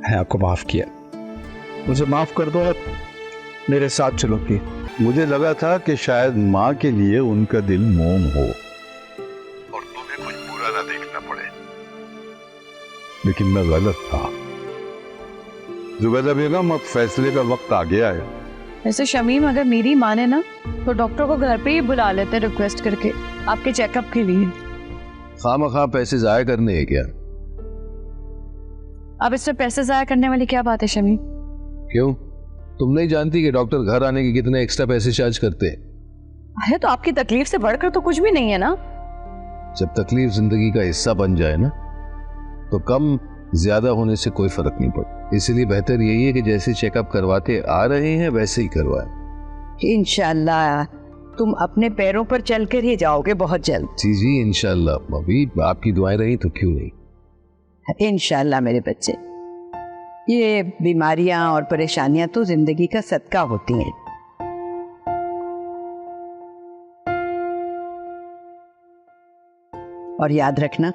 मैंने आपको माफ किया, मुझे माफ कर दो और मेरे साथ चलो प्लीज। मुझे लगा था कि शायद माँ के लिए उनका दिल मोम हो और तुम्हें कुछ बुरा ना देखना पड़े, लेकिन मैं गलत था। जुबैदा बेगम, अब फैसले का वक्त आ गया है। वैसे शमीम, अगर मेरी माने ना तो डॉक्टर को घर पे ही बुला लेते रिक्वेस्ट करके आपके चेकअप के लिए। खामखा पैसे जाया करने हैं क्या? अब इसमें पैसे जाया करने वाली क्या बात है शमीम? क्यों, तुम नहीं जानती कि डॉक्टर घर आने के कितने एक्स्ट्रा पैसे चार्ज करते हैं? अरे तो आपकी तकलीफ से बढ़कर तो कुछ भी नहीं है ना। जब तकलीफ जिंदगी का हिस्सा बन जाए ना, तो कम ज्यादा होने से कोई फर्क नहीं पड़ता। इसलिए बेहतर यही है कि जैसे चेकअप करवाते आ रहे हैं वैसे ही करवाएं। इंशाल्लाह तुम अपने पैरों पर चलकर ही जाओगे बहुत जल्द। जी जी इंशाल्लाह। अभी आपकी दुआएं रही तो क्यों नहीं। इंशाल्लाह मेरे बच्चे, ये बीमारियां और परेशानियां तो जिंदगी का सदका होती हैं। और याद रखना,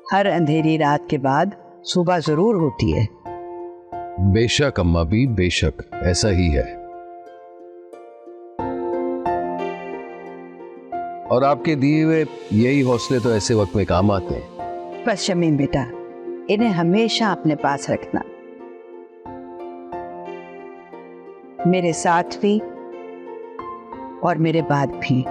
हर अंधेरी रात के बाद सुबह जरूर होती है। बेशक अम्मा भी, बेशक ऐसा ही है। और आपके दिए हुए यही हौसले तो ऐसे वक्त में काम आते हैं। बस शमीम बेटा, इन्हें हमेशा अपने पास रखना, मेरे साथ भी और मेरे बाद भी।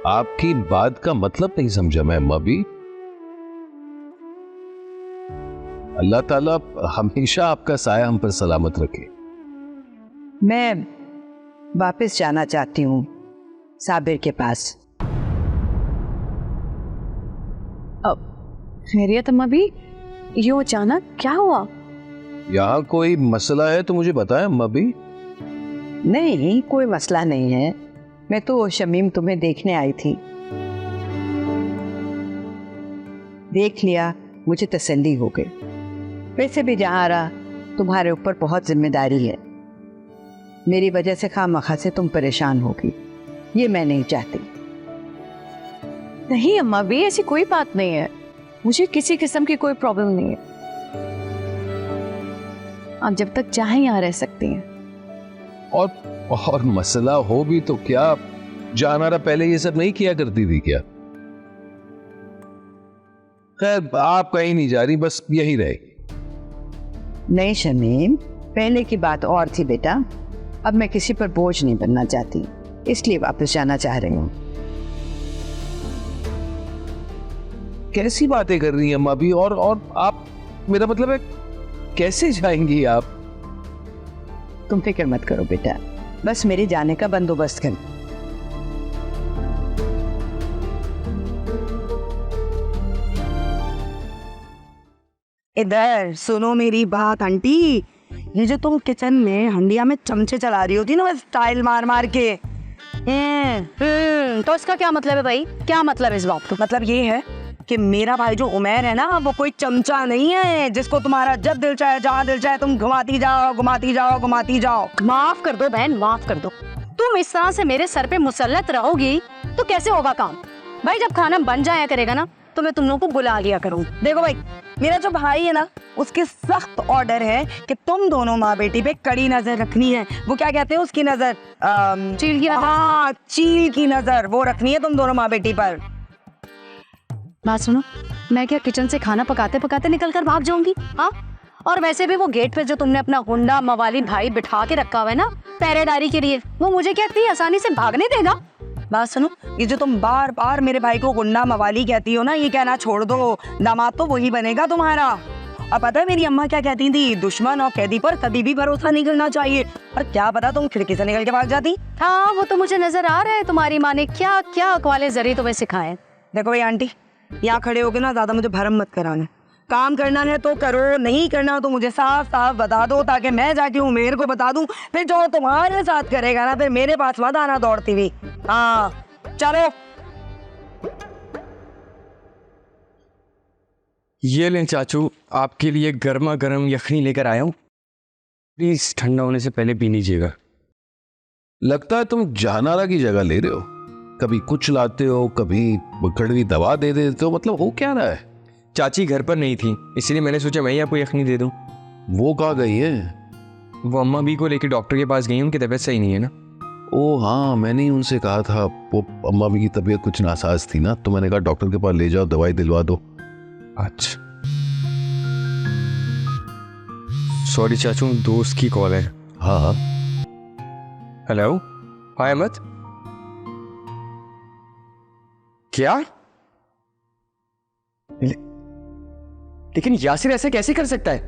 आपकी बात का मतलब नहीं समझा मैं अम्मा भी। अल्लाह ताला हमेशा आपका साया हम पर सलामत रखे। मैं वापस जाना चाहती हूँ साबिर के पास। अब खैरियत अम्मा भी, ये अचानक क्या हुआ? यहाँ कोई मसला है तो मुझे बताएं अम्मा भी। नहीं, कोई मसला नहीं है। मैं तो शमीम तुम्हें देखने आई थी, देख लिया, मुझे तसल्ली हो गई। वैसे भी जहाँ रहा तुम्हारे ऊपर बहुत जिम्मेदारी है, मेरी वजह से खामखा से तुम परेशान होगी, ये मैं नहीं चाहती। नहीं अम्मा भी, ऐसी कोई बात नहीं है, मुझे किसी किस्म की कोई प्रॉब्लम नहीं है। आप जब तक चाहें यहाँ रह सकती हैं। और मसला हो भी तो क्या, जानारा पहले ये सब नहीं किया करती थी क्या? खैर आप कहीं नहीं जा रही, बस यही रहे। नहीं शमीम, पहले की बात और थी बेटा, अब मैं किसी पर बोझ नहीं बनना चाहती, इसलिए वापस जाना चाह रही हूँ। कैसी बातें कर रही हैं अम्मा भी? और आप, मेरा मतलब है कैसे जाएंगी आप? तुम फिक्र मत करो बेटा, बस मेरे जाने का बंदोबस्त कर। इधर सुनो मेरी बात आंटी, ये जो तुम किचन में हंडिया में चमचे चला रही होती ना स्टाइल मार मार के, तो इसका क्या मतलब है भाई? क्या मतलब इस बात का? मतलब ये है कि मेरा भाई जो उमैर है ना, वो कोई चमचा नहीं है जिसको तुम्हारा जब दिल चाहे जहाँ दिल चाहे तुम घुमाती जाओ घुमाती जाओ घुमाती जाओ। माफ कर दो बहन, माफ कर दो। तुम इस तरह से मेरे सर पे मुसल्लत रहोगी तो कैसे होगा काम? भाई जब खाना बन जाया करेगा ना तो मैं तुम लोगों को बुला लिया करूँ। देखो भाई, मेरा जो भाई है ना, उसके सख्त ऑर्डर है कि तुम दोनों माँ बेटी पे कड़ी नजर रखनी है। वो क्या कहते हैं उसकी नजर? चील की नजर। हाँ, चील की नजर वो रखनी है तुम दोनों माँ बेटी पर। बात सुनो, मैं क्या किचन से खाना पकाते पकाते निकल कर भाग जाऊंगी? हाँ, और वैसे भी वो गेट पे जो तुमने अपना हुंडा मवाली भाई बिठा के रखा हुआ है ना पहरेदारी के लिए, वो मुझे क्या इतनी आसानी से भागने देगा? बात सुनो, ये जो तुम बार बार मेरे भाई को गुंडा मवाली कहती हो ना, ये कहना छोड़ दो, दामाद तो वही बनेगा तुम्हारा। अब पता है मेरी अम्मा क्या कहती थी? दुश्मन और कैदी पर कभी भी भरोसा नहीं करना चाहिए। और क्या पता तुम खिड़की से निकल के भाग जाती। हाँ, वो तो मुझे नजर आ रहा है, तुम्हारी माँ ने क्या क्या अकवाले जरिए तुम्हें सिखाए। देखो भाई आंटी, यहाँ खड़े होके ना ज्यादा मुझे भरम मत कराना। काम करना है तो करो, नहीं करना तो मुझे साफ साफ बता दो, ताकि मैं जाके उमेर को बता दूं। फिर जो तुम्हारे साथ करेगा ना, फिर मेरे पास मत आना दौड़ती हुई। हाँ चलो। ये लें चाचू, आपके लिए गर्मा गर्म यखनी लेकर आया हूँ, प्लीज ठंडा होने से पहले पी लीजिएगा। लगता है तुम जहानारा की जगह ले रहे हो। कभी कुछ लाते हो, कभी कड़वी दवा दे देते हो, मतलब हो क्या रहा है? चाची घर पर नहीं थी, इसलिए मैंने सोचा मैं ही आपको यखनी दे दूं। वो कहाँ गई है? वो अम्मा भी को लेकर डॉक्टर के पास गई, उनकी तबीयत सही नहीं है ना। ओ हाँ, मैंने ही उनसे कहा था, वो अम्मा भी की तबीयत कुछ नासाज थी ना, तो मैंने कहा डॉक्टर के पास ले जाओ, दवाई दिलवा दो। अच्छा सॉरी चाचू, दोस्त की कॉल है। हाँ हाँ। हेलो, हाय अहमद। क्या? लेकिन यासिर ऐसे कैसे कर सकता है?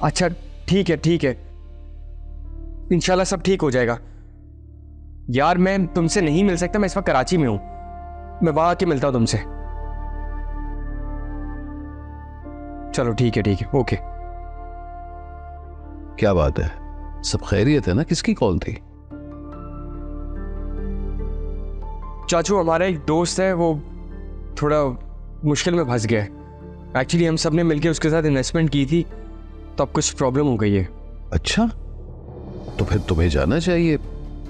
अच्छा ठीक है, इंशाल्लाह सब ठीक हो जाएगा। यार मैं तुमसे नहीं मिल सकता, मैं इस वक्त कराची में हूं, मैं वहां आके मिलता हूं तुमसे। चलो ठीक है, ओके। क्या बात है, सब खैरियत है ना? किसकी कॉल थी? चाचू हमारा एक दोस्त है, वो थोड़ा मुश्किल में फंस गया है। एक्चुअली हम सब ने मिलकर उसके साथ इन्वेस्टमेंट की थी, तो अब कुछ प्रॉब्लम हो गई है। अच्छा, तो फिर तुम्हें जाना चाहिए,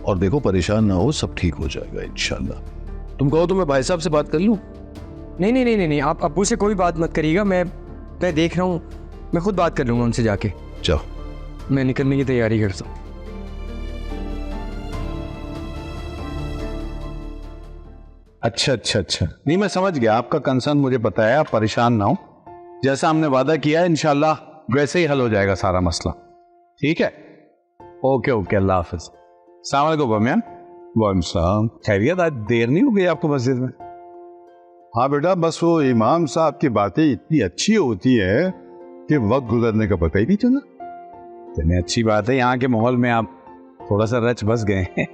और देखो परेशान ना हो, सब ठीक हो जाएगा इंशाल्लाह। तुम कहो तो मैं भाई साहब से बात कर लूं? नहीं, आप अब्बू से कोई बात मत करिएगा, मैं देख रहा हूँ, मैं खुद बात कर लूंगा उनसे जाके। जाओ, मैं निकलने की तैयारी करता हूँ। अच्छा, नहीं मैं समझ गया आपका कंसर्न, मुझे पता है, आप परेशान ना हो। जैसा हमने वादा किया है इंशाल्लाह वैसे ही हल हो जाएगा सारा मसला। ठीक है, ओके, अल्लाह हाफिज। अस्सलाम वालेकुम बमियान। वालेकुम सलाम। खैरियत, आज देर नहीं हो गई आपको मस्जिद में? हाँ बेटा, बस वो इमाम साहब की बातें इतनी अच्छी होती है कि वक्त गुजरने का पता ही नहीं चला। इतनी अच्छी बात है, यहाँ के माहौल में आप थोड़ा सा रच बस गए हैं।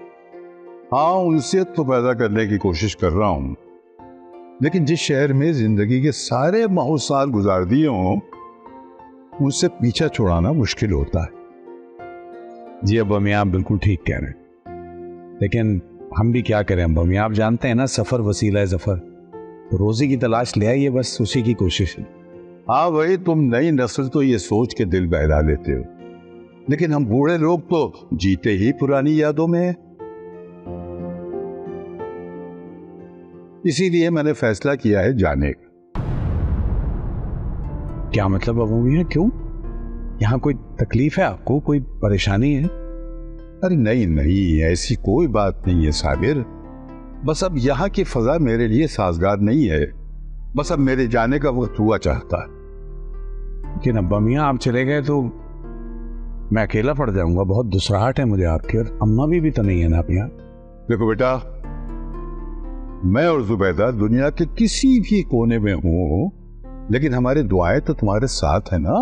हाँ, उनसियत तो पैदा करने की कोशिश कर रहा हूँ, लेकिन जिस शहर में जिंदगी के सारे बहुत साल गुजार दिए हों, उससे पीछा छुड़ाना मुश्किल होता है। जी अब्बा मियाँ, आप बिल्कुल ठीक कह रहे हैं, लेकिन हम भी क्या करें अब्बा मियाँ, आप जानते हैं ना, सफ़र वसीला है ज़फ़र, तो रोज़ी की तलाश ले आइए, बस उसी की कोशिश है। हाँ भाई, तुम नई नस्ल तो ये सोच के दिल बहला लेते हो, लेकिन हम बूढ़े लोग तो जीते ही पुरानी यादों में हैं। इसीलिए मैंने फैसला किया है जाने का। क्या मतलब अबू मियां, क्यों? यहाँ कोई तकलीफ है आपको, कोई परेशानी है? अरे नहीं, ऐसी कोई बात नहीं है साबिर, बस अब यहाँ की फजा मेरे लिए साजगार नहीं है, बस अब मेरे जाने का वक्त हुआ चाहता है। लेकिन अब्बा मियां आप चले गए तो मैं अकेला पड़ जाऊंगा, बहुत दुसराहट है मुझे आपकी, और अम्मा भी तो नहीं है ना आप यहाँ। देखो बेटा, मैं और जुबैदा दुनिया के किसी भी कोने में हूं, लेकिन हमारी दुआएं तो तुम्हारे साथ है ना,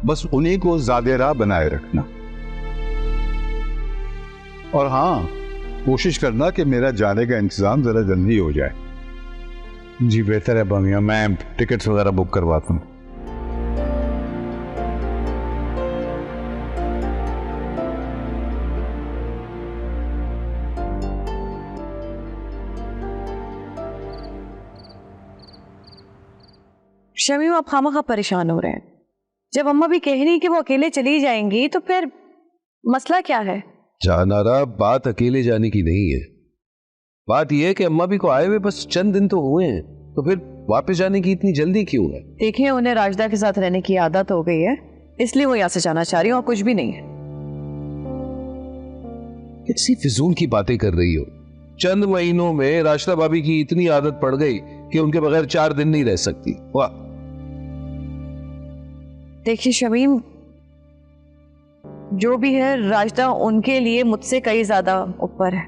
बस उन्हीं को ज़्यादा राह बनाए रखना। और हाँ, कोशिश करना कि मेरा जाने का इंतजाम जरा जल्दी हो जाए। जी बेहतर है बमिया, मैं टिकट्स वगैरह बुक करवाता हूँ। शमीम, आप खामखा परेशान हो रहे हैं। जब अम्मा भी कह रही कि वो अकेले चली जाएंगी, तो फिर मसला क्या है? जानारा, बात अकेले जाने की नहीं है, बात यह है कि अम्मा भी को आए हुए बस चंद दिन तो हुए हैं, तो फिर वापस जाने की इतनी जल्दी क्यों है? देखिए, उन्हें राजदा के साथ रहने की आदत हो गई है, इसलिए वो यहाँ से जाना चाह रही है, और कुछ भी नहीं है। कैसी फिजूल की बातें कर रही हो? चंद महीनों में राशिदा भाभी की इतनी आदत पड़ गई कि उनके बगैर 4 दिन नहीं रह सकती। वाह। देखिए शमीम, जो भी है, राजदा उनके लिए मुझसे कई ज्यादा ऊपर है,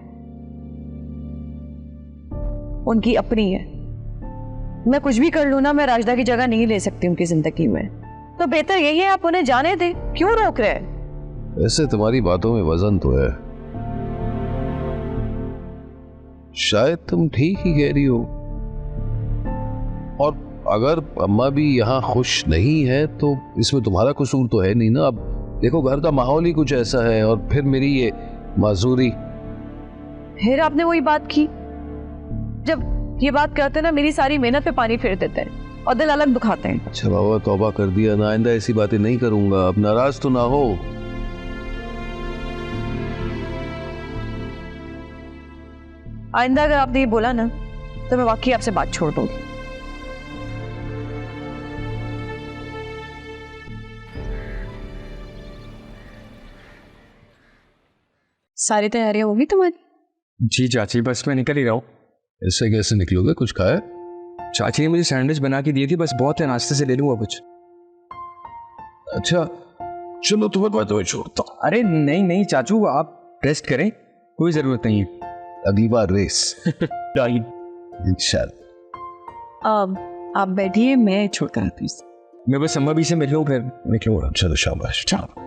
उनकी अपनी है। मैं कुछ भी कर लूं ना, मैं राजदा की जगह नहीं ले सकती उनकी जिंदगी में, तो बेहतर यही है आप उन्हें जाने दें। क्यों रोक रहे हैं? वैसे तुम्हारी बातों में वजन तो है, शायद तुम ठीक ही कह रही हो, और अगर अम्मा भी यहाँ खुश नहीं है तो इसमें तुम्हारा कसूर तो है नहीं ना। अब देखो, घर का माहौल ही कुछ ऐसा है, और फिर मेरी ये माजूरी। फिर आपने वही बात की, जब ये बात करते ना, मेरी सारी मेहनत पे पानी फेर देते हैं और दिल अलग दुखाते हैं। अच्छा बाबा, तौबा कर दिया ना, आइंदा ऐसी बातें नहीं करूंगा, अब नाराज तो ना हो। आइंदा अगर आपने ये बोला ना तो मैं वाकई आपसे बात छोड़ दूंगी। सारी तैयारियां होगी तुम्हारी? जी चाची, बस मैं निकल ही रहा हूँ। ऐसे कैसे निकलोगे? कुछ खाया? चाची ने मुझे सैंडविच बना के दी थी, बस बहुत है, नाश्ते से ले लूँगा कुछ। अच्छा चलो, तुम्हें बात मैं छोड़ता हूँ। अरे नहीं नहीं चाचू, आप रेस्ट करें, कोई ज़रूरत नहीं है। अगली बार रेस इंशाल्लाह। आप बैठिए, मैं छोड़कर आती हूँ। मैं बस अम्मा भी से मिल लूँ फिर निकलूँगा। चलो शाबाश। चलो।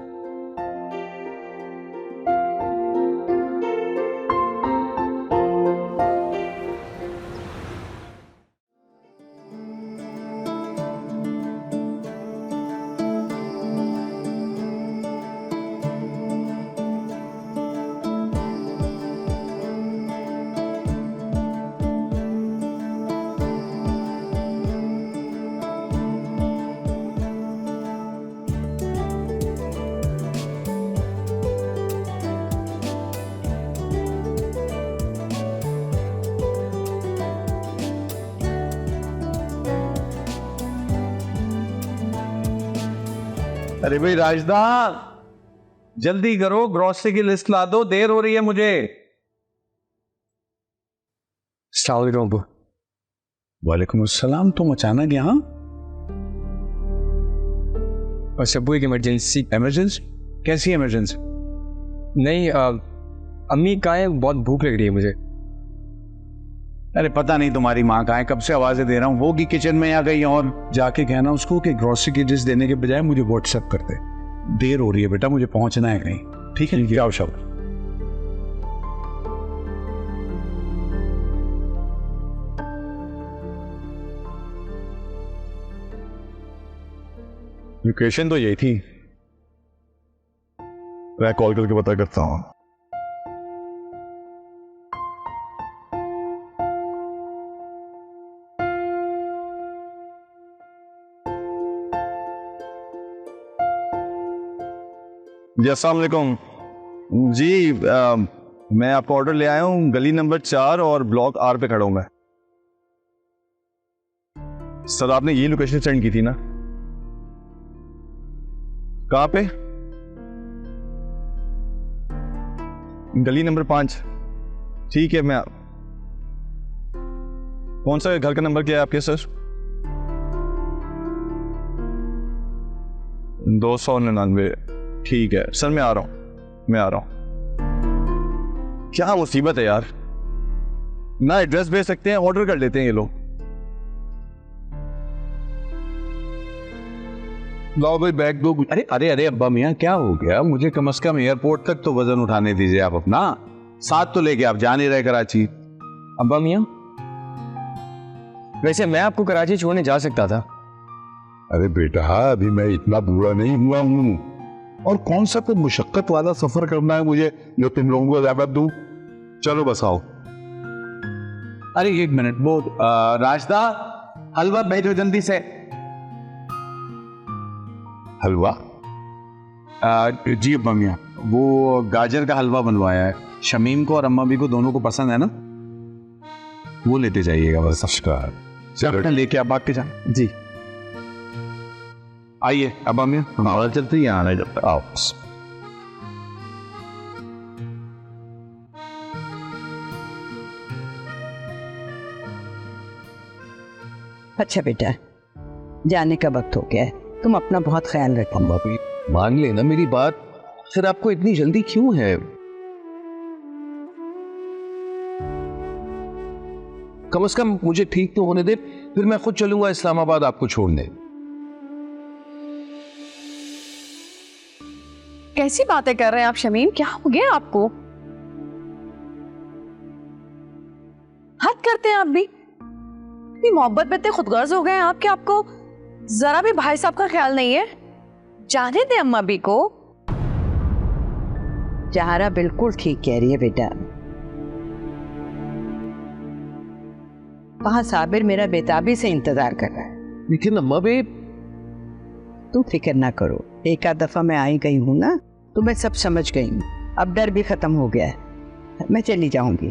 अरे भाई राजदार, जल्दी करो, ग्रोसरी की लिस्ट ला दो, देर हो रही है मुझे। अस्सलाम वालेकुम अब्बू। वालेकुम अस्सलाम। तुम अचानक यहाँ? बस अब्बू एक इमरजेंसी। इमरजेंसी? कैसी इमरजेंसी? नहीं अम्मी कहाँ है, बहुत भूख लग रही है मुझे। अरे पता नहीं तुम्हारी माँ कहाँ है, कब से आवाजें दे रहा हूँ, होगी किचन में या कहीं और। जाके कहना उसको कि ग्रोसरी की लिस्ट देने के बजाय मुझे व्हाट्सएप कर दे। देर हो रही है बेटा, मुझे पहुंचना है कहीं। ठीक है, जाओ शाबाश। लोकेशन तो यही थी, मैं कॉल करके पता करता हूँ। जी अस्सलाम वालेकुम जी, मैं आपका ऑर्डर ले आया हूँ, गली नंबर 4 और ब्लॉक R पे खड़ा हूँ मैं। सर आपने ये लोकेशन सेंड की थी ना? कहाँ पे? गली नंबर 5। ठीक है, मैं कौन सा घर का नंबर क्या है आपके सर? 299। ठीक है सर, मैं आ रहा हूँ। क्या मुसीबत है यार, ना एड्रेस भेज सकते हैं, ऑर्डर कर लेते हैं ये लोग। लाओ भाई बैग दो। अरे अरे अरे अब्बा मियाँ क्या हो गया? मुझे कम से कम एयरपोर्ट तक तो वजन उठाने दीजिए आप अपना। साथ तो लेके आप जा नहीं रहे कराची। अब्बा मियाँ, वैसे मैं आपको कराची छोड़ने जा सकता था। अरे बेटा, अभी मैं इतना बूढ़ा नहीं हुआ हूँ, और कौन सा कोई मुशक्कत वाला सफर करना है मुझे जो तुम लोगों को ज़्यादा दूं। चलो बस आओ। अरे एक मिनट, वो राजदा हलवा भेजो जल्दी से। हलवा? जी अब्बा मियाँ, वो गाजर का हलवा बनवाया है, शमीम को और अम्मा भी को दोनों को पसंद है ना, वो लेते जाइएगा बस। चलो लेके आप भाग के जाए। जी आइए अब्बा मियाँ, हमारा चलते यहाँ आना जब तक। आओ। अच्छा बेटा, जाने का वक्त हो गया है, तुम अपना बहुत ख्याल रखो। अम्मा भी मान लेना मेरी बात, फिर आपको इतनी जल्दी क्यों है? कम से कम मुझे ठीक तो होने दे, फिर मैं खुद चलूंगा इस्लामाबाद आपको छोड़ने। कैसी बातें कर रहे हैं आप शमीम? क्या हो गया आपको? हद करते हैं आप भी। इतनी मोहब्बत में इतने खुदगर्ज हो गए हैं आप कि आपको जरा भी भाई साहब का ख्याल नहीं है। जाने दे अम्मा भी को। जहारा बिल्कुल ठीक कह रही है बेटा। वहां साबिर मेरा बेताबी से इंतजार कर रहा है। लेकिन अम्मा भी, तुम फिक्र ना करो, एक आध दफा मैं आई गई हूं ना, तो मैं सब समझ गई हूँ। अब डर भी खत्म हो गया है, मैं चली जाऊंगी।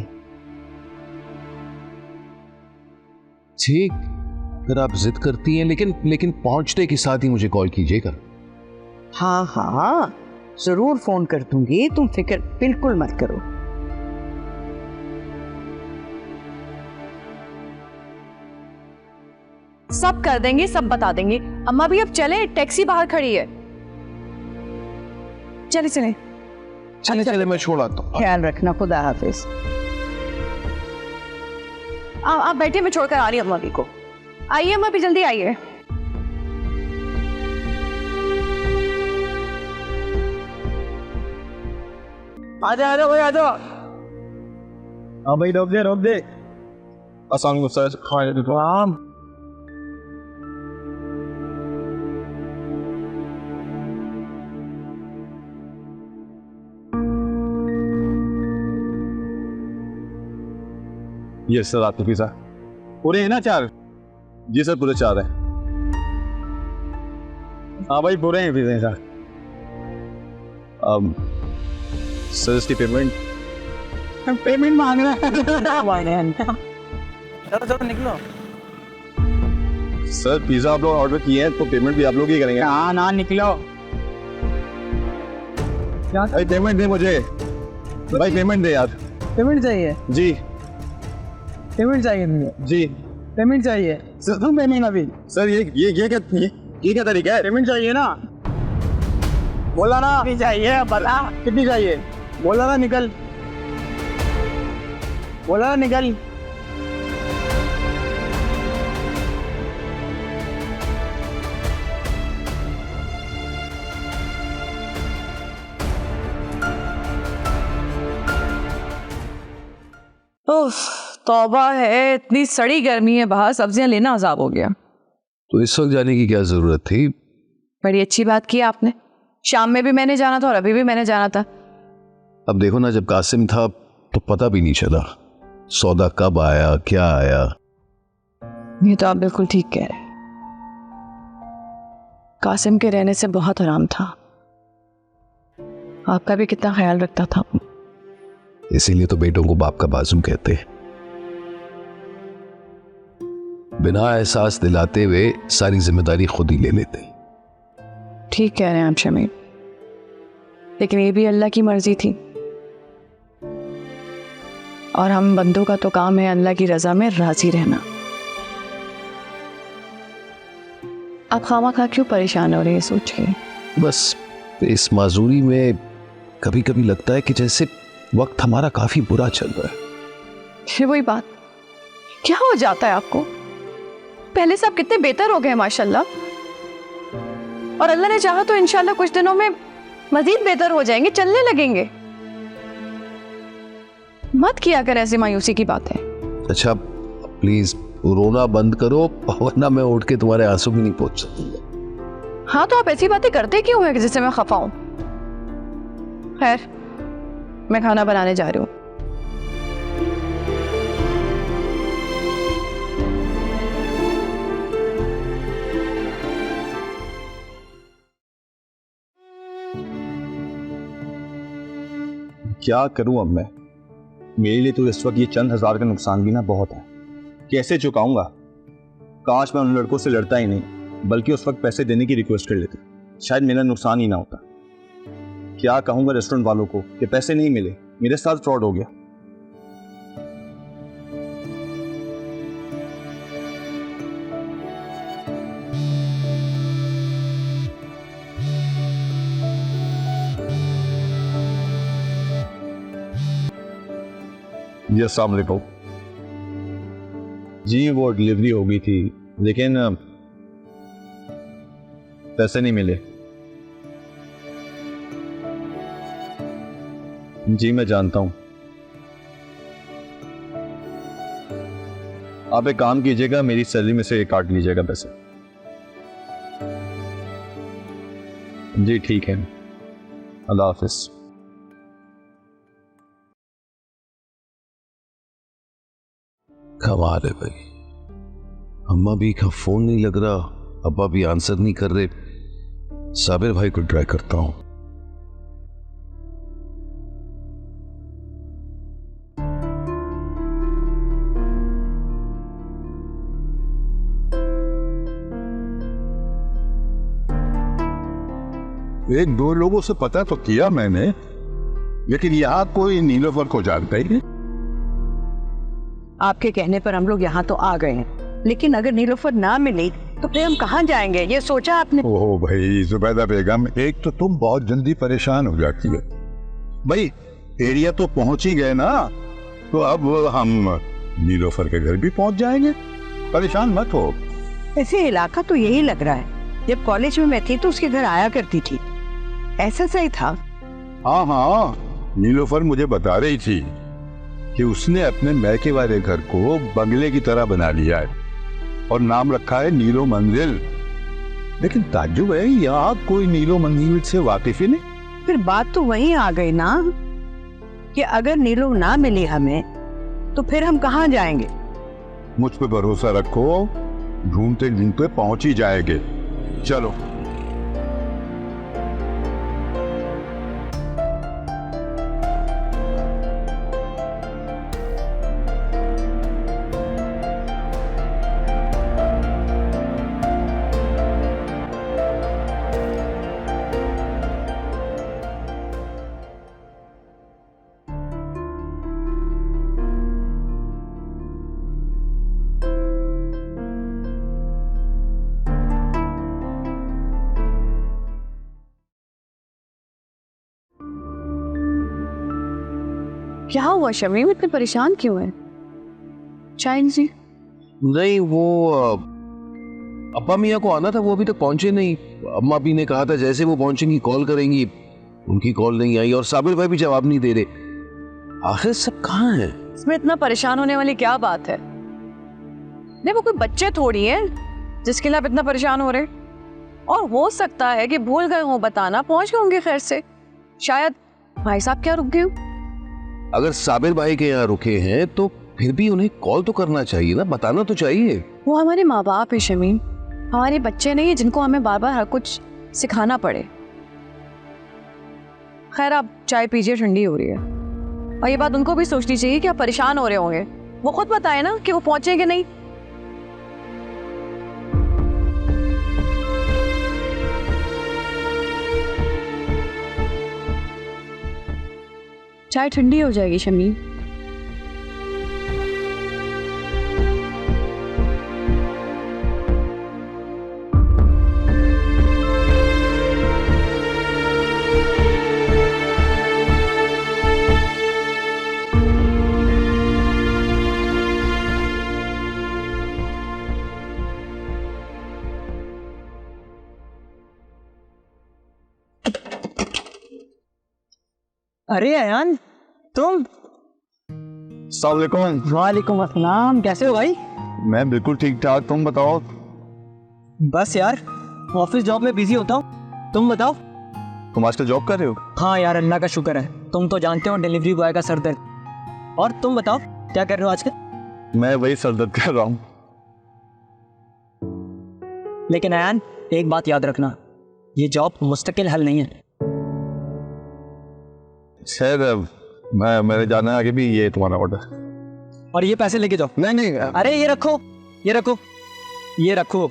ठीक, अगर आप जिद करती हैं, लेकिन पहुंचने के साथ ही मुझे कॉल कीजिएगा। हाँ हाँ, जरूर फोन कर दूंगी, तुम फिक्र बिल्कुल मत करो। सब कर देंगे, सब बता देंगे। अम्मा भी अब चले, टैक्सी बाहर खड़ी है। चले चले चले मैं छोड़ आता हूँ। ख्याल रखना, खुदा हाफिज। आप बैठिए, मैं छोड़कर आ रही हूँ अम्मा भी को। आइए अम्मा भी, जल्दी आइए। आजा आजा भाई आजा। हाँ भाई रोक दे। अस्सलाम वालेकुम। ये सर आपके पिज़्ज़ा पूरे हैं ना 4? जी सर पूरे 4 हैं। हाँ भाई पूरे हैं पिज़्ज़ा सर। सर इसकी पेमेंट मांग रहा है। चलो निकलो। सर पिज़्ज़ा आप लोग ऑर्डर किए हैं तो पेमेंट भी आप लोग ही करेंगे। हाँ ना निकलो। भाई पेमेंट दे मुझे, भाई पेमेंट दे यार। पेमेंट चाहिए? जी पेमेंट चाहिए मुझे। जी पेमेंट चाहिए। सर तुम पेमेंट अभी। सर ये क्या तरीका है? पेमेंट चाहिए ना, बोला ना अभी चाहिए। बता कितनी चाहिए? बोला ना निकल। बोला ना निकल। उफ, तौबा है, इतनी सड़ी गर्मी है बाहर, सब्जियां लेना अजाब हो गया। तो इस वक्त जाने की क्या जरूरत थी? बड़ी अच्छी बात की आपने। शाम में भी मैंने जाना था और अभी भी मैंने जाना था। अब देखो ना, जब कासिम था तो पता भी नहीं चला सौदा कब आया, क्या आया। ये तो आप बिल्कुल ठीक कह रहे हैं। कासिम के रहने से बहुत आराम था। आपका भी कितना ख्याल रखता था। इसीलिए तो बेटों को बाप का बाजुम कहते हैं। बिना एहसास दिलाते हुए सारी जिम्मेदारी खुद ही ले लेते। ठीक कह रहे हैं आप शमीर, लेकिन ये भी अल्लाह की मर्जी थी और हम बंदों का तो काम है अल्लाह की रजा में राजी रहना। आप खामा क्यों परेशान हो रहे हैं सोच के? बस इस माजूरी में कभी कभी लगता है कि जैसे वक्त हमारा काफी बुरा चल रहा है। फिर वही बात, क्या हो जाता है आपको? पहले से आप कितने बेहतर हो गए माशाल्लाह, और अल्लाह ने चाहा तो इंशाल्लाह कुछ दिनों में मजीद बेहतर हो जाएंगे, चलने लगेंगे। मत किया कर ऐसी मायूसी की बातें। अच्छा प्लीज रोना बंद करो, वरना मैं उठ के तुम्हारे आंसू भी नहीं पहुंच सकती। हाँ तो आप ऐसी बातें करते क्यों हैं जिससे मैं खफा हूं? खैर, मैं खाना बनाने जा रही हूँ। क्या करूं अब मैं? मेरे लिए तो इस वक्त ये चंद हजार का नुकसान भी ना बहुत है। कैसे चुकाऊंगा? काश मैं उन लड़कों से लड़ता ही नहीं, बल्कि उस वक्त पैसे देने की रिक्वेस्ट कर लेता, शायद मेरा नुकसान ही ना होता। क्या कहूंगा रेस्टोरेंट वालों को कि पैसे नहीं मिले, मेरे साथ फ्रॉड हो गया। जी अस्सलाम वालेकुम। जी वो डिलीवरी हो गई थी, लेकिन पैसे नहीं मिले। जी मैं जानता हूं। आप एक काम कीजिएगा, मेरी सैलरी में से काट लीजिएगा पैसे। जी ठीक है, अल्लाह हाफिज। कमाल है भाई, अम्मा भी का फोन नहीं लग रहा, अब्बा भी आंसर नहीं कर रहे। साबिर भाई को ट्राई करता हूं। एक दो लोगों से पता तो किया मैंने, लेकिन यहाँ कोई नीलोफर को जानता ही नहीं। आपके कहने पर हम लोग यहाँ तो आ गए हैं, लेकिन अगर नीलोफर ना मिली तो फिर हम कहाँ जाएंगे, ये सोचा आपने? ओह भाई जुबैदा बेगम, एक तो तुम बहुत जल्दी परेशान हो जाती है। भाई एरिया तो पहुंच ही गए ना, तो अब हम नीलोफर के घर भी पहुंच जाएंगे, परेशान मत हो। ऐसे इलाका तो यही लग रहा है, जब कॉलेज में मैं थी तो उसके घर आया करती थी, ऐसा सही था? हाँ हाँ, नीलोफर मुझे बता रही थी कि उसने अपने मैके वाले घर को बंगले की तरह बना लिया है और नाम रखा है नीलो मंजिल। लेकिन ताज्जुब है, यहाँ कोई नीलो मंजिल से वाकिफ ही नहीं। फिर बात तो वहीं आ गई ना कि अगर नीलो ना मिली हमें तो फिर हम कहाँ जाएंगे? मुझ पे भरोसा रखो, ढूंढते ढूंढते पहुंच ही जाएंगे। चलो। क्या हुआ शमीम, इतने परेशान क्यों है? शाइन जी नहीं, वो अब्बा मियाँ को आना था, वो अभी तक पहुंचे नहीं। अम्मा भी ने कहा था जैसे वो पहुंचेंगी कॉल करेंगी, उनकी कॉल नहीं आई और साबिर भाई भी जवाब नहीं दे रहे। आखिर सब कहाँ हैं? इसमें इतना परेशान होने वाली क्या बात है? नहीं, वो कोई बच्चे थोड़ी है जिसके लिए आप इतना परेशान हो रहे। और हो सकता है कि भूल गए हो बताना, पहुंच गए होंगे खैर से। शायद भाई साहब क्या रुक गए हो? अगर साबिर भाई के यहाँ रुके हैं तो फिर भी उन्हें कॉल तो करना चाहिए ना, बताना तो चाहिए। वो हमारे माँ बाप है शमीम, हमारे बच्चे नहीं है जिनको हमें बार बार हर कुछ सिखाना पड़े। खैर आप चाय पीजिए, ठंडी हो रही है। और ये बात उनको भी सोचनी चाहिए कि आप परेशान हो रहे होंगे। वो खुद बताए ना कि वो पहुंचेंगे नहीं। चाय ठंडी हो जाएगी शमीम। अरे अयान, तुम? अस्सलाम वालेकुम। वालेकुम अस्सलाम, कैसे हो भाई? मैं बिल्कुल ठीक ठाक, तुम बताओ? बस यार ऑफिस जॉब में बिजी होता हूँ, तुम बताओ? तुम आजकल जॉब कर रहे हो? हाँ यार, अल्लाह का शुक्र है। तुम तो जानते हो डिलीवरी बॉय का सर दर्द। और तुम बताओ क्या कर रहे हो आजकल? मैं वही सरदर्द कर रहा हूँ। लेकिन अयान एक बात याद रखना, ये जॉब मुस्तकिल हल नहीं है। खैर मेरे जाना है आगे भी, ये तुम्हारा ऑर्डर। और ये पैसे लेके जाओ। नहीं, अरे ये रखो, ये रखो, ये रखो।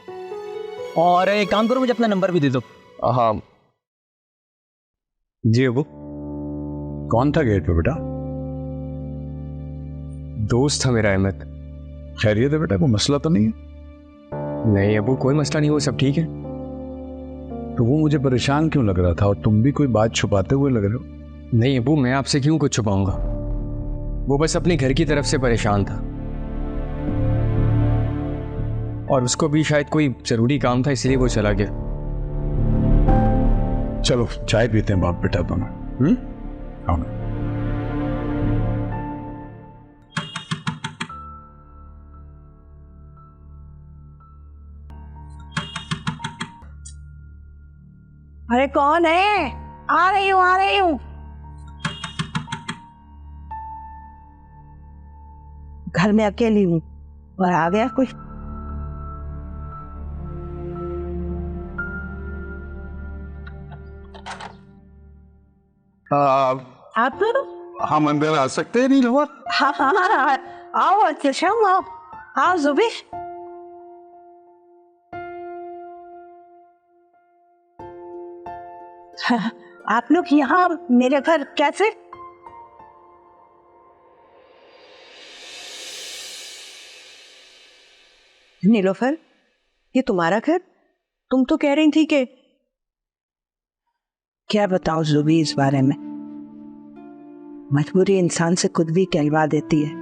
और एक काम करो, मुझे अपना नंबर भी दे दो। हाँ जी अबू। कौन था गेट पे बेटा? दोस्त था मेरा अहमद। खैरियत है बेटा, कोई मसला तो नहीं है? नहीं अबू, कोई मसला नहीं, वो सब ठीक है। तो वो मुझे परेशान क्यों लग रहा था और तुम भी कोई बात छुपाते हुए लग रहे हो? नहीं अबू, मैं आपसे क्यों कुछ छुपाऊंगा। वो बस अपने घर की तरफ से परेशान था और उसको भी शायद कोई जरूरी काम था, इसलिए वो चला गया। चलो चाय पीते हैं बाप बेटा दोनों। आओ ना। अरे कौन है? आ रही हूँ, आ रही हूँ। घर में अकेली हूँ और आ गया कोई। आप हम अंदर आ सकते हैं नीलवर? हाँ हाँ हाँ, आओ अच्छा, आओ आओ जुबी। आप लोग यहाँ मेरे घर कैसे? नीलोफर, ये तुम्हारा घर? तुम तो कह रही थी कि... क्या बताऊं जुबी इस बारे में, मजबूरी इंसान से खुद भी कहलवा देती है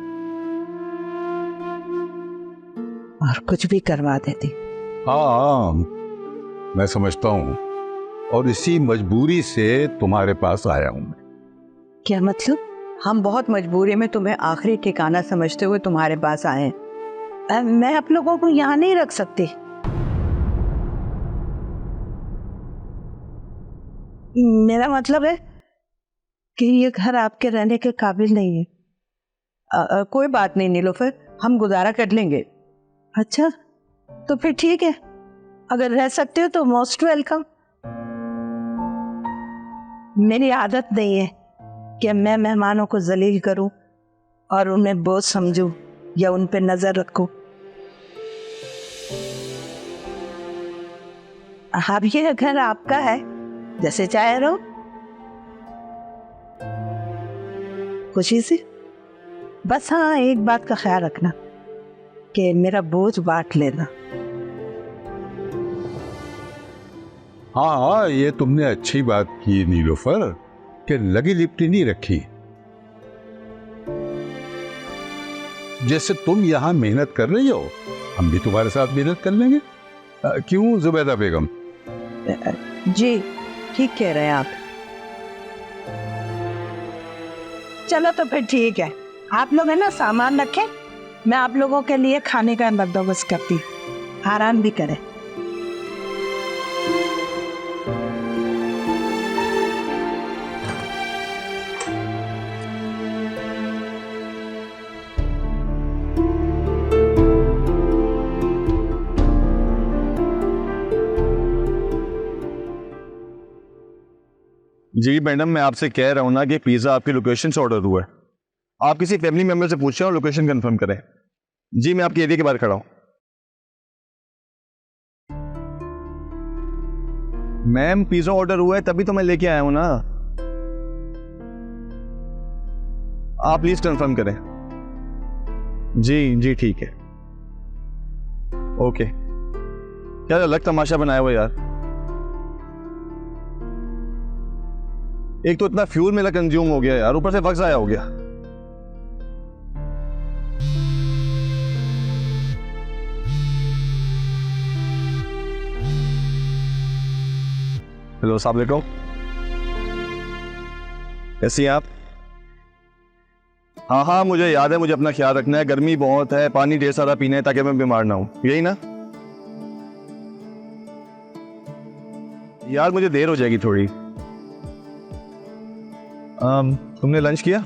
और कुछ भी करवा देती। हाँ, मैं समझता हूँ, और इसी मजबूरी से तुम्हारे पास आया हूं मैं। क्या मतलब? हम बहुत मजबूरी में तुम्हें आखिरी ठिकाना समझते हुए तुम्हारे पास आए हैं। मैं आप लोगों को यहाँ नहीं रख सकती। मेरा मतलब है कि ये घर आपके रहने के काबिल नहीं है। कोई बात नहीं नीलोफर, हम गुजारा कर लेंगे। अच्छा, तो फिर ठीक है, अगर रह सकते हो तो मोस्ट वेलकम। मेरी आदत नहीं है कि मैं मेहमानों को जलील करूं और उन्हें बोझ समझूं या उन पे नजर रखूं। अब ये घर आपका है, जैसे चाहे रहो, खुशी से। बस हाँ, एक बात का ख्याल रखना कि मेरा बोझ बांट लेना। हाँ, ये तुमने अच्छी बात की नीलोफर, कि लगी लिपटी नहीं रखी। जैसे तुम यहाँ मेहनत कर रही हो, हम भी तुम्हारे साथ मेहनत कर लेंगे। क्यों जुबैदा बेगम? जी ठीक कह रहे हैं आप। चलो तो फिर ठीक है, आप लोग है ना सामान रखें, मैं आप लोगों के लिए खाने का बंदोबस्त करती, आराम भी करें। जी मैडम, मैं आपसे कह रहा हूँ ना कि पिज़्ज़ा आपकी लोकेशन से ऑर्डर हुआ है। आप किसी फैमिली मेंबर से पूछ रहे हो, लोकेशन कंफर्म करें। जी मैं आपके एरिया के बाहर खड़ा हूँ। मैम पिज़्ज़ा ऑर्डर हुआ है तभी तो मैं लेके आया हूँ ना। आप प्लीज कंफर्म करें। जी जी ठीक है, ओके। क्या अलग तमाशा बनाया हुआ यार। एक तो इतना फ्यूल मेरा कंज्यूम हो गया यार, ऊपर से वक्त ज़ाया हो गया। हेलो, अस्सलाम वालेकुम, कैसी हैं आप? हाँ हाँ मुझे याद है, मुझे अपना ख्याल रखना है, गर्मी बहुत है, पानी ढेर सारा पीना है ताकि मैं बीमार ना हूं, यही ना? यार मुझे देर हो जाएगी थोड़ी। तुमने लंच किया?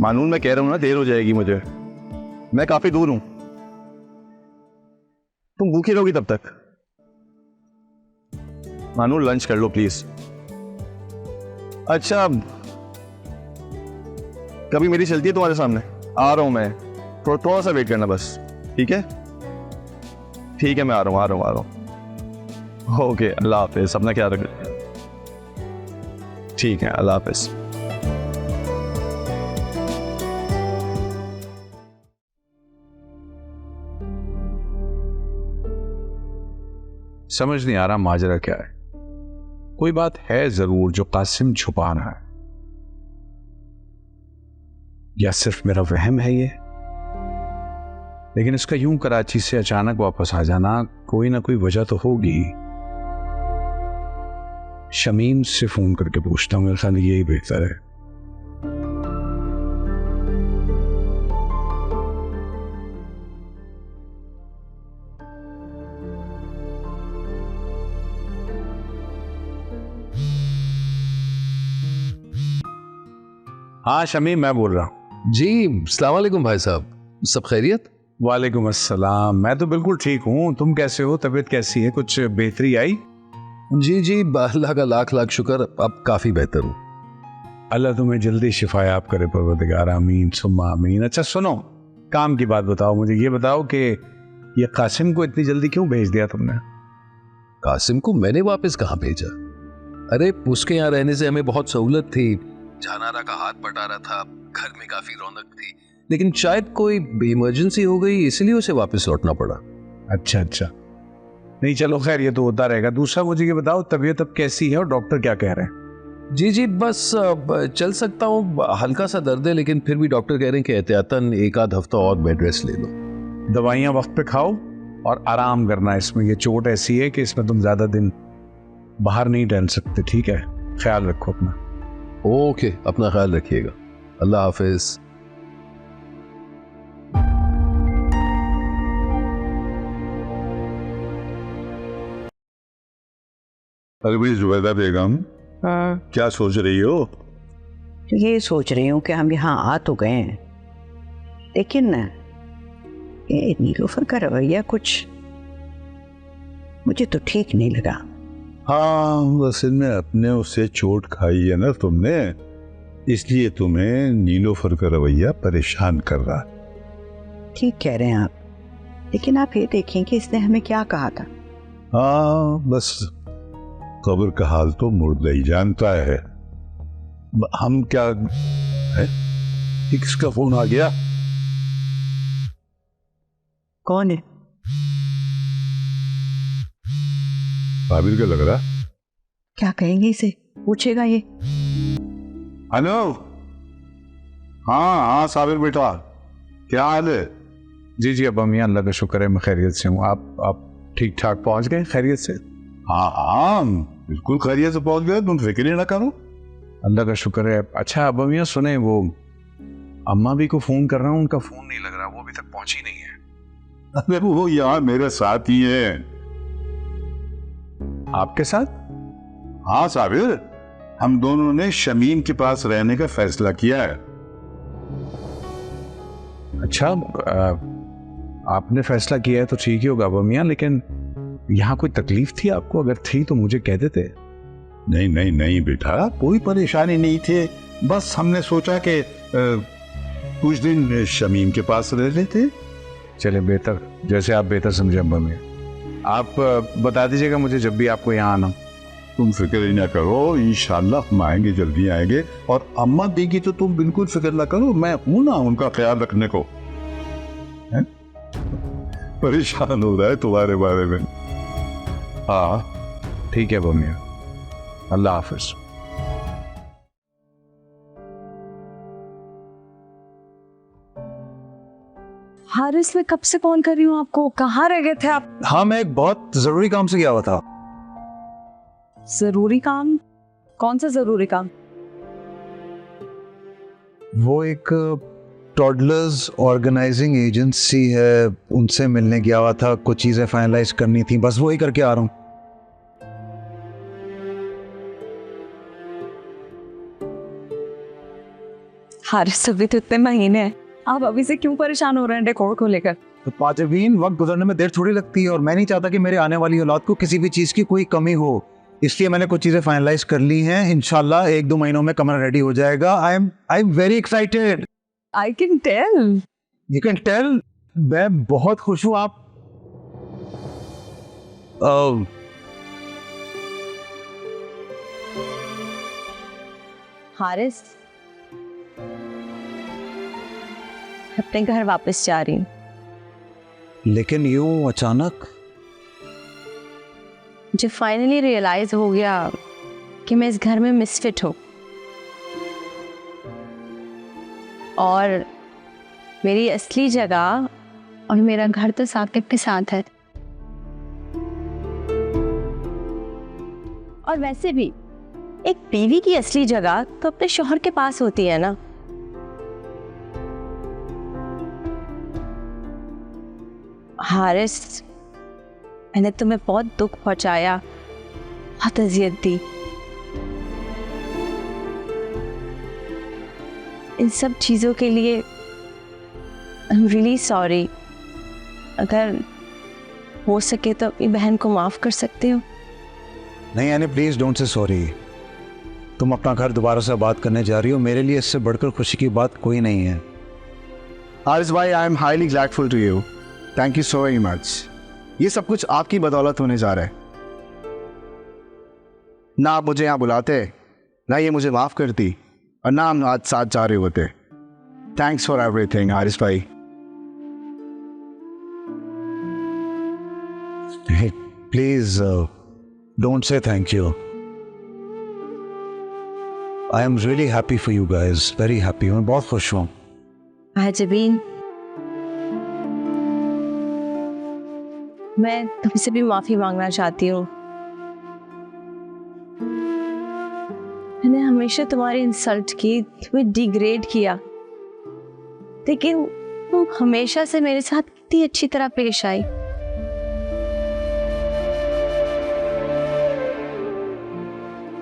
मानून मैं कह रहा हूं ना, देर हो जाएगी मुझे, मैं काफी दूर हूं। तुम भूखी रहोगी तब तक। मानून लंच कर लो प्लीज। अच्छा, कभी मेरी चलती है तुम्हारे सामने? आ रहा हूं मैं, थोड़ा सा वेट करना बस, ठीक है? ठीक है, मैं आ रहा हूं। ओके, अल्लाह हाफिज, अपना ख्याल रखना। ठीक है, अल्लाह हाफिज। समझ नहीं आ रहा माजरा क्या है। कोई बात है जरूर जो कासिम छुपा रहा है, या सिर्फ मेरा वहम है ये। लेकिन इसका यूं कराची से अचानक वापस आ जाना, कोई ना कोई वजह तो होगी। शमीम से फोन करके पूछता हूं, मेरे ख्याल यही बेहतर है। हाँ शमीम, मैं बोल रहा हूँ। जी अस्सलाम वालेकुम भाई साहब, सब खैरियत? वालेकुम अस्सलाम, मैं तो बिल्कुल ठीक हूँ। तुम कैसे हो? तबीयत कैसी है? कुछ बेहतरी आई? जी जी, अल्लाह का लाख लाख शुक्र, अब काफ़ी बेहतर हूँ। अल्लाह तुम्हें जल्दी शिफायाब करे परवरदिगार, आमीन सुम्मा आमीन। अच्छा सुनो, काम की बात बताओ, मुझे ये बताओ कि ये कासिम को इतनी जल्दी क्यों भेज दिया तुमने? कासिम को मैंने वापस कहाँ भेजा? अरे उसके यहाँ रहने से हमें बहुत सहूलत थी, जानारा का हाथ बटा था, घर में काफी रौनक थी, लेकिन शायद कोई इमरजेंसी हो गई इसलिए उसे वापस लौटना पड़ा। अच्छा अच्छा, नहीं चलो खैर, ये तो होता रहेगा। दूसरा मुझे ये बताओ, तबीयत अब कैसी है और डॉक्टर क्या कह रहे हैं? जी बस चल सकता हूँ, हल्का सा दर्द है, लेकिन फिर भी डॉक्टर कह रहे हैं कि एहतियातन एक आध हफ्ता और बेड रेस्ट ले लो। दवाइयाँ वक्त पे खाओ और आराम करना। इसमें ये चोट ऐसी है कि इसमें तुम ज्यादा दिन बाहर नहीं टहल सकते, ठीक है? ख्याल रखो अपना। ओके, अपना ख्याल रखिएगा, अल्लाह हाफिज। अरे भाई जुबैदा बेगम, क्या सोच रही हो? ये सोच रही हूँ कि हम यहाँ आ तो गए हैं, लेकिन ना ये नीलोफर का रवैया कुछ मुझे तो ठीक नहीं लगा। हाँ, असल में अपने उससे चोट खाई है ना तुमने, इसलिए तुम्हें नीलोफर का रवैया परेशान कर रहा है। ठीक कह रहे हैं आप, लेकिन आप ये देखें कि इसने हमें क्या कहा था। हाँ, बस कब्र का हाल तो मुर्दा ही जानता है। हम क्या है? किसका फोन आ गया? कौन है? साबिर का लग रहा। क्या कहेंगे इसे, पूछेगा ये? हेलो, हाँ साबिर बेटा, क्या हाल है? जी अब अम्मी, अल्लाह का शुक्र है मैं खैरियत से हूँ। आप ठीक ठाक पहुँच गए खैरियत से? हाँ बिल्कुल खैरियत से पहुँच गए, तुम फिक्र ही ना करो। अल्लाह का शुक्र है। अच्छा अब अम्मी सुने, वो अम्मा भी को फोन कर रहा हूँ, उनका फोन नहीं लग रहा, वो अभी तक पहुंची नहीं है। अरे वो यहाँ मेरे साथ ही है। आपके साथ? हाँ साबिर, हम दोनों ने शमीम के पास रहने का फैसला किया है। अच्छा, आपने फैसला किया है तो ठीक ही होगा मियां, लेकिन यहाँ कोई तकलीफ थी आपको? अगर थी तो मुझे कह देते। नहीं नहीं नहीं बेटा, कोई परेशानी नहीं थी, बस हमने सोचा कि कुछ दिन शमीम के पास रह लेते। चले बेहतर, जैसे आप बेहतर समझे अब्बा मियां। आप बता दीजिएगा मुझे जब भी आपको यहाँ आना। तुम फिक्र ही ना करो, इंशाल्लाह हम आएंगे, जल्दी आएंगे। और अम्मा देगी तो तुम बिल्कुल फिक्र ना करो, मैं हूं ना उनका ख्याल रखने को। परेशान हो रहा है तुम्हारे बारे में। हाँ ठीक है अब्बा मियां, अल्लाह हाफिज। हारिस, मैं कब से फोन कर रही हूँ आपको, कहाँ रह गए थे आप? हाँ, मैं एक बहुत जरूरी काम से गया हुआ था। जरूरी काम? कौन सा जरूरी काम? वो एक टॉडलर्स ऑर्गेनाइजिंग एजेंसी है, उनसे मिलने गया हुआ था, कुछ चीजें फाइनलाइज करनी थी, बस वही करके आ रहा हूँ। हारिस, अभी तो इतने महीने हैं, आप अभी से क्यों परेशान हो रहे हैं डेकोर को लेकर? तो पाजवीन, वक्त गुजरने में देर थोड़ी लगती है, और मैं नहीं चाहता कि मेरे आने वाली औलाद को किसी भी चीज की कोई कमी हो, इसलिए मैंने कुछ चीजें फाइनलाइज कर ली हैं। इंशाल्लाह 1-2 महीनों में कमरा रेडी हो जाएगा। I am very excited. I can tell. You can tell. मैं बहुत खुश हूँ। आप हारिस, अपने घर वापस जा रही हूँ। लेकिन यूं अचानक? मुझे फाइनली रियलाइज हो गया कि मैं इस घर में मिसफिट हूँ, और मेरी असली जगह और मेरा घर तो साकिब के साथ है। और वैसे भी एक बीवी की असली जगह तो अपने शौहर के पास होती है ना। हारिस, मैंने तुम्हें बहुत दुख पहुंचाया, बहुत अजियत दी। इन सब चीज़ों के लिए आई एम रियली सॉरी। अगर हो सके तो अपनी बहन को माफ़ कर सकते हो? नहीं यानी प्लीज डोंट से सॉरी। तुम अपना घर दोबारा से बात करने जा रही हो, मेरे लिए इससे बढ़कर खुशी की बात कोई नहीं है। हारिस भाई, I am highly gladful to you. Thank you so very much. ये सब कुछ आपकी बदौलत होने जा रहा है। ना आप मुझे यहाँ बुलाते, ना ये मुझे माफ़ करती, और ना हम आज साथ जा रहे होते। थैंक्स फॉर एवरीथिंग हारिस भाई। Please don't say thank you. I am really happy for you guys, very happy. मैं बहुत खुश हूँ। जबीन, मैं तुमसे भी माफी मांगना चाहती हूँ। मैंने हमेशा तुम्हारी इंसल्ट की, तुम्हें डिग्रेड किया, लेकिन तुम हमेशा से मेरे साथ इतनी अच्छी तरह पेश आई।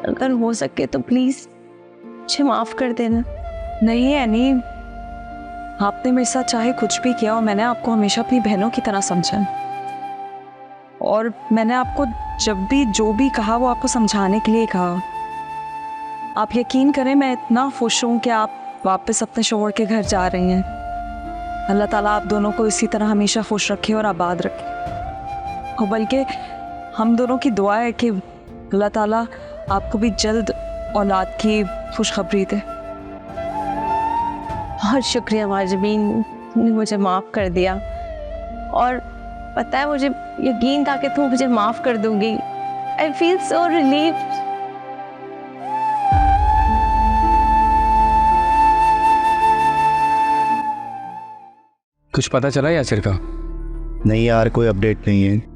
अगर हो सके तो प्लीज मुझे माफ कर देना। नहीं एनी, आपने मेरे साथ चाहे कुछ भी किया और मैंने आपको हमेशा अपनी बहनों की तरह समझा, और मैंने आपको जब भी जो भी कहा वो आपको समझाने के लिए कहा। आप यकीन करें, मैं इतना खुश हूँ कि आप वापस अपने शोहर के घर जा रही हैं। अल्लाह ताला आप दोनों को इसी तरह हमेशा खुश रखे और आबाद रखे, और बल्कि हम दोनों की दुआ है कि अल्लाह ताला आपको भी जल्द औलाद की खुशखबरी दे। बहुत शुक्रिया माजबीन, तुमने मुझे माफ़ कर दिया, और पता है मुझे यकीन था कि तुम मुझे माफ़ कर दोगी। I feel so relieved. कुछ पता चला यासिर का? नहीं यार, कोई अपडेट नहीं है।